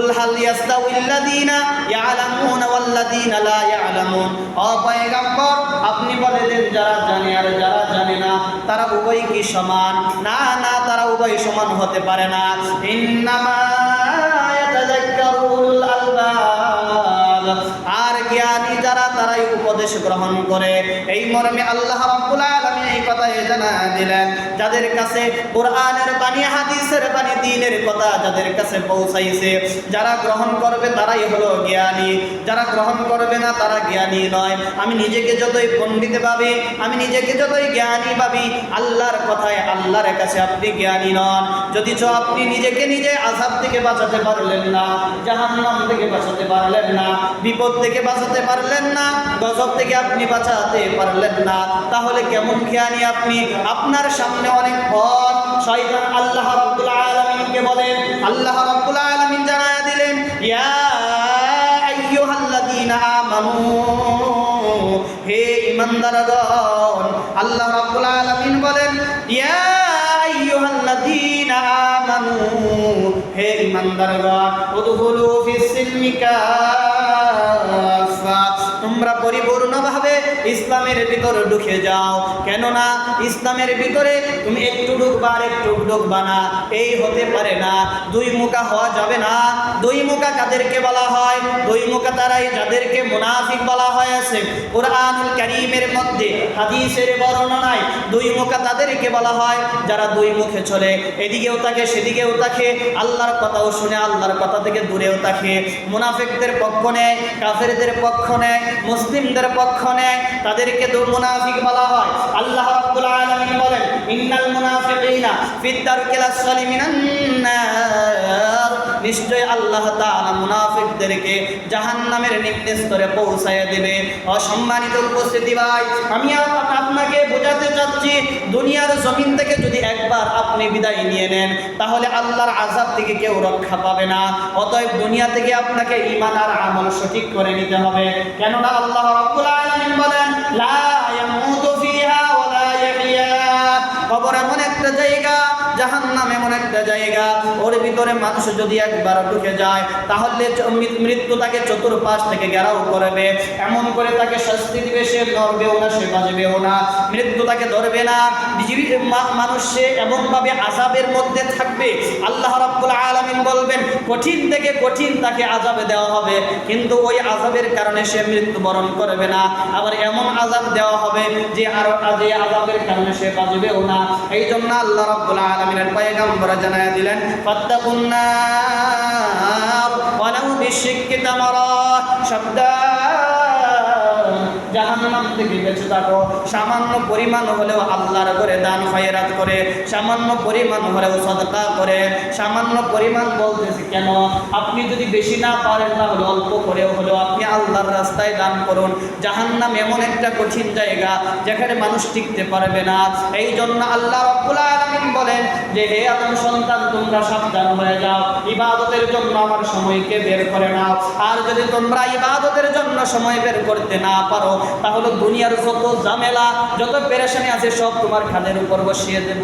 কুল হাল ইয়াস্তাউইল্লাযীনা ইয়ালামুনা ওয়াল্লাযীনা লা ইয়ালামুন। ও পয়গম্বর, আপনি বলে দেন যারা জানে আর যারা জানে না তারা উভয় কি সমান? না না, তারা উভয় সমান হতে পারে না। ইন্নামা ইয়াতাযাক্কারু উলুল আলবাব, আর জ্ঞানী যারা তারাই উপদেশ গ্রহণ করে। এই মর্মে আল্লাহ রাব্বুল আলামিন এই কথা জানা দিলেন, যাদের কাছে কোরআনের বাণী, হাদিসের বাণী, দ্বীনের কথা যাদের কাছে পৌঁছাইছে, যারা গ্রহণ করবে তারাই হলো জ্ঞানী, যারা গ্রহণ করবে না তারা জ্ঞানী নয়। আমি নিজেকে যতই পণ্ডিত ভাবি, আমি নিজেকে যতই জ্ঞানী ভাবি, আল্লাহর কথায় আল্লাহর কাছে আপনি জ্ঞানী নন। যদি আপনি নিজেকে নিজে আযাব থেকে বাঁচাতে পারলেন না, জাহান্নাম থেকে বাঁচাতে পারলেন না, বিপদ থেকে বাঁচাতে পারলেন না, গজব থেকে আপনি বাঁচাতে পারলেন না, তাহলে কেমন জ্ঞানী আপনি? আপনার সামনে অনেক পথ। শয়তান আল্লাহ রাব্বুল আলামিনকে বলেন, আল্লাহ রাব্বুল আলামিন জানায়া দিলেন, ইয়া আইয়ুহাল্লাযীনা আমানু, হে ঈমানদারগণ। আল্লাহ রাব্বুল আলামিন বলেন, ইয়া আইয়ুহাল্লাযীনা আমানু, হে ঈমানদারগণ, উদখুলু ফিস-সিলমি কাফা, তোমরা পরিপূর্ণভাবে ইসলামের ভিতরে ঢুকে যাও। কেননা ইসলামের ভিতরে তুমি একটু ঢুকবা আর একটু ঢুকবা না, এই হতে পারে না। দুই মুখা হওয়া যাবে না। দুই মুখা কাদেরকে বলা হয়? দুই মুখা তারাই যাদেরকে মুনাফিক বলা হয়েছে। কুরআনুল কারীমের মধ্যে, হাদিসের বর্ণনায় দুই মুখা তাদেরকে বলা হয় যারা দুই মুখে চলে, এদিকেও তাকে সেদিকেও তাকে, আল্লাহর কথাও শুনে আল্লাহর কথা থেকে দূরেও তাকে। মুনাফিকদের পক্ষ নেয়, কাফেরদের পক্ষ নেয়, মুসলিমদের পক্ষ নেয়, তাদেরকে মুনাফিক বলা হয়। আল্লাহ রাব্বুল আলামিন বলেন, ইন্নাল মুনাফিকিনা ফিদ দারকিল আসফালি মিনান নার, নিশ্চয় আল্লাহ তাআলা মুনাফিকদেরকে জাহান্নামের নিম্ন স্তরে পৌঁছায় দেবে। অসম্মানিত উপস্থিতি ভাই, আমি আপনাকে বোঝাতে চাচ্ছি, দুনিয়ার জমিন থেকে যদি একবার আপনি বিদায় নিয়ে নেন, তাহলে আল্লাহর আযাব থেকে কেউ রক্ষা পাবে না। অতএব দুনিয়া থেকে আপনাকে ঈমান আর আমল সঠিক করে নিতে হবে। কেননা আল্লাহ রাব্বুল আলামিন বলেন, লা ইয়ামুতু ফিহা ওয়া লা ইয়াহইয়া, কবর এমন একটা জায়গা, জাহান্নাম এমন একটা জায়গা, ওর ভিতরে মানুষ যদি একবার ঢুকে যায় তাহলে মৃত্যু তাকে চতুর্পাশ থেকে ঘেরাও করবে, এমন করে তাকে শাস্তি দিবে, সে নড়বেও না, সে বাজবেও না, মৃত্যু তাকে ধরবে না। মানুষ সে এমনভাবে আযাবের মধ্যে থাকবে, আল্লাহ রাব্বুল আলামিন বলবেন কঠিন থেকে কঠিন তাকে আযাবে দেওয়া হবে, কিন্তু ওই আযাবের কারণে সে মৃত্যুবরণ করবে না। আবার এমন আযাব দেওয়া হবে যে আযাবের কারণে সে বাজবেও না। এই জন্য আল্লাহ রাব্বুল আলামিনের পয়গম্বর জানায়া দিলেন, ফাত্তাকুন নার ওয়ালাউ বিশিক্কি তামরা, জাহান্নাম থেকে বেঁচে থাকো। সামান্য পরিমাণ হলেও আল্লাহর করে দান খয়রাত করে, সামান্য পরিমাণ হলেও সাদকা করে। সামান্য পরিমাণ বলতেছি কেন? আপনি যদি বেশি না পারেন তাহলে অল্প করেও হলেও আপনি আল্লাহর রাস্তায় দান করুন। জাহান্নাম এমন একটা কঠিন জায়গা যেখানে মানুষ টিকতে পারবে না। এই জন্য আল্লাহ রাব্বুল আলামিন বলেন যে, হে আদম সন্তান, তোমরা সাবধান হয়ে যাও, ইবাদতের জন্য আমার সময়কে বের করে নাও। আর যদি তোমরা ইবাদতের জন্য সময় বের করতে না পারো, তাহলে দুনিয়ার যত ঝামেলা, যত পেরেশানি আছে সব তোমার খাদের উপর বসিয়ে দেব।